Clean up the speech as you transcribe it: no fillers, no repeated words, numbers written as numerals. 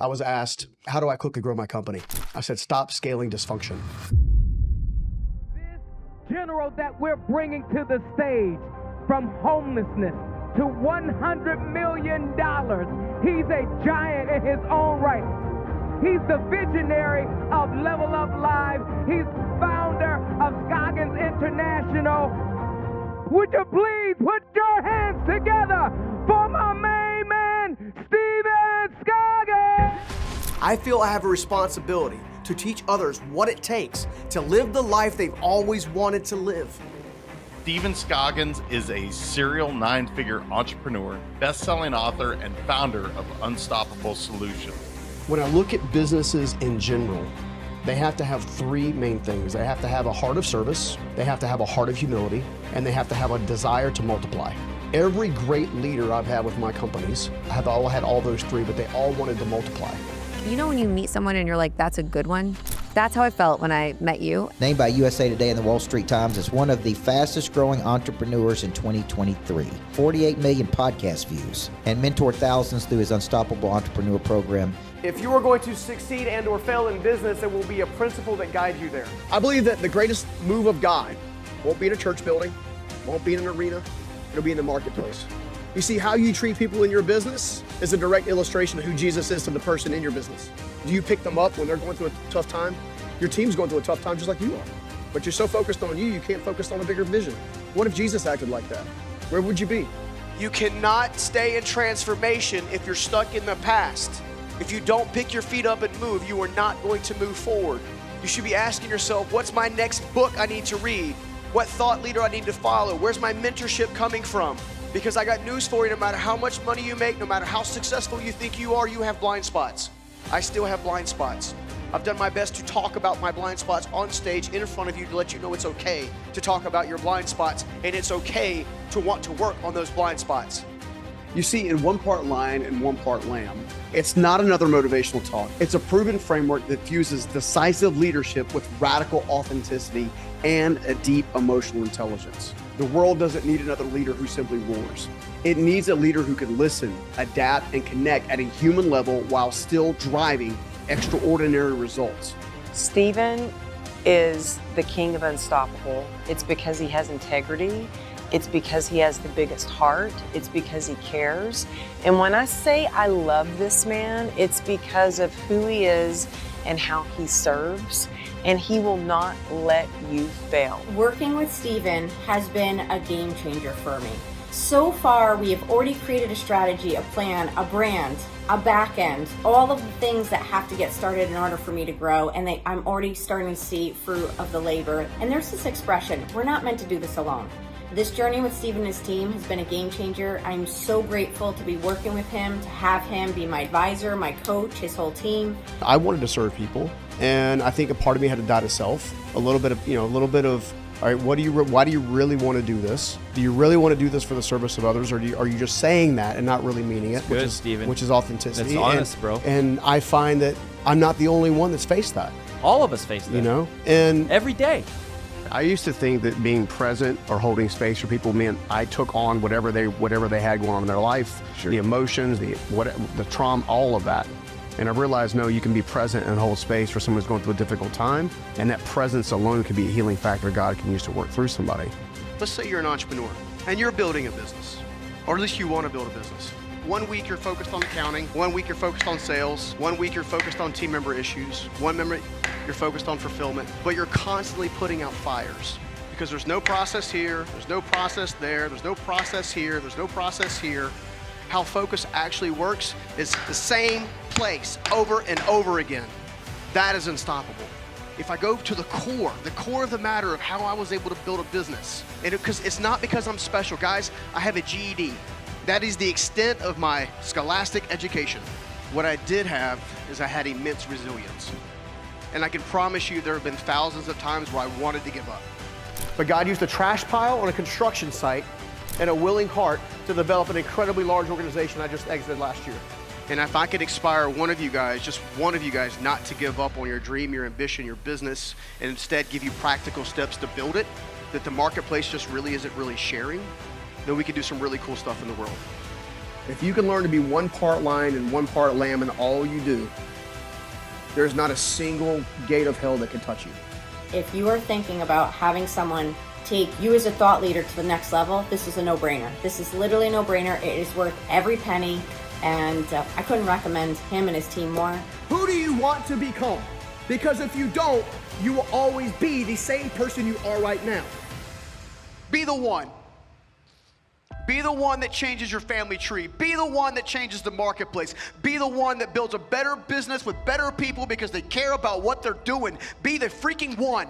I was asked, how do I quickly grow my company? I said, stop scaling dysfunction. This general that we're bringing to the stage, from homelessness to $100 million, he's a giant in his own right. He's the visionary of Level Up Live. He's founder of Scoggins International. Would you please put your hands together for my main man, Steven Scoggins? I feel I have a responsibility to teach others what it takes to live the life they've always wanted to live. Steven Scoggins is a serial 9-figure entrepreneur, best-selling author, and founder of Unstoppable Solutions. When I look at businesses in general, they have to have three main things. They have to have a heart of service, they have to have a heart of humility, and they have to have a desire to multiply. Every great leader I've had with my companies have all had all those three, but they all wanted to multiply. You know when you meet someone and you're like, that's a good one? That's how I felt when I met you. Named by USA Today and the Wall Street Times as one of the fastest growing entrepreneurs in 2023. 48 million podcast views, and mentored thousands through his Unstoppable Entrepreneur program. If you are going to succeed and or fail in business, there will be a principle that guides you there. I believe that the greatest move of God won't be in a church building, won't be in an arena, it'll be in the marketplace. You see, how you treat people in your business is a direct illustration of who Jesus is to the person in your business. Do you pick them up when they're going through a tough time? Your team's going through a tough time just like you are. But you're so focused on you, you can't focus on a bigger vision. What if Jesus acted like that? Where would you be? You cannot stay in transformation if you're stuck in the past. If you don't pick your feet up and move, you are not going to move forward. You should be asking yourself, what's my next book I need to read? What thought leader I need to follow? Where's my mentorship coming from? Because I got news for you, no matter how much money you make, no matter how successful you think you are, you have blind spots. I still have blind spots. I've done my best to talk about my blind spots on stage in front of you to let you know it's okay to talk about your blind spots, and it's okay to want to work on those blind spots. You see, in one part lion and one part lamb, it's not another motivational talk. It's a proven framework that fuses decisive leadership with radical authenticity and a deep emotional intelligence. The world doesn't need another leader who simply roars. It needs a leader who can listen, adapt, and connect at a human level while still driving extraordinary results. Steven is the king of unstoppable. It's because he has integrity. It's because he has the biggest heart. It's because he cares. And when I say I love this man, it's because of who he is and how he serves. And he will not let you fail. Working with Steven has been a game changer for me. So far, we have already created a strategy, a plan, a brand, a back end, all of the things that have to get started in order for me to grow. And I'm already starting to see fruit of the labor. And there's this expression, we're not meant to do this alone. This journey with Steven and his team has been a game changer. I'm so grateful to be working with him, to have him be my advisor, my coach, his whole team. I wanted to serve people, and I think a part of me had to die to self. A little bit of, all right, why do you really want to do this? Do you really want to do this for the service of others, or are you just saying that and not really meaning it? Good, Steven. Which is authenticity. That's honest, bro. And I find that I'm not the only one that's faced that. All of us face that. You know? And every day. I used to think that being present or holding space for people meant I took on whatever they had going on in their life, Sure. The emotions, the trauma, all of that. And I've realized, no, you can be present and hold space for someone who's going through a difficult time, and that presence alone can be a healing factor God can use to work through somebody. Let's say you're an entrepreneur and you're building a business, or at least you want to build a business. 1 week you're focused on accounting, 1 week you're focused on sales, 1 week you're focused on team member issues, 1 member you're focused on fulfillment, but you're constantly putting out fires because there's no process here, there's no process there, there's no process here, there's no process here. How focus actually works is the same place over and over again. That is unstoppable. If I go to the core of the matter of how I was able to build a business, and because it's not because I'm special, guys, I have a GED. That is the extent of my scholastic education. What I did have is I had immense resilience. And I can promise you there have been thousands of times where I wanted to give up. But God used a trash pile on a construction site and a willing heart to develop an incredibly large organization I just exited last year. And if I could inspire one of you guys, just one of you guys, not to give up on your dream, your ambition, your business, and instead give you practical steps to build it, that the marketplace just really isn't really sharing, then we can do some really cool stuff in the world. If you can learn to be one part lion and one part lamb in all you do, there's not a single gate of hell that can touch you. If you are thinking about having someone take you as a thought leader to the next level, this is a no-brainer. This is literally a no-brainer. It is worth every penny, and I couldn't recommend him and his team more. Who do you want to become? Because if you don't, you will always be the same person you are right now. Be the one. Be the one that changes your family tree. Be the one that changes the marketplace. Be the one that builds a better business with better people because they care about what they're doing. Be the freaking one.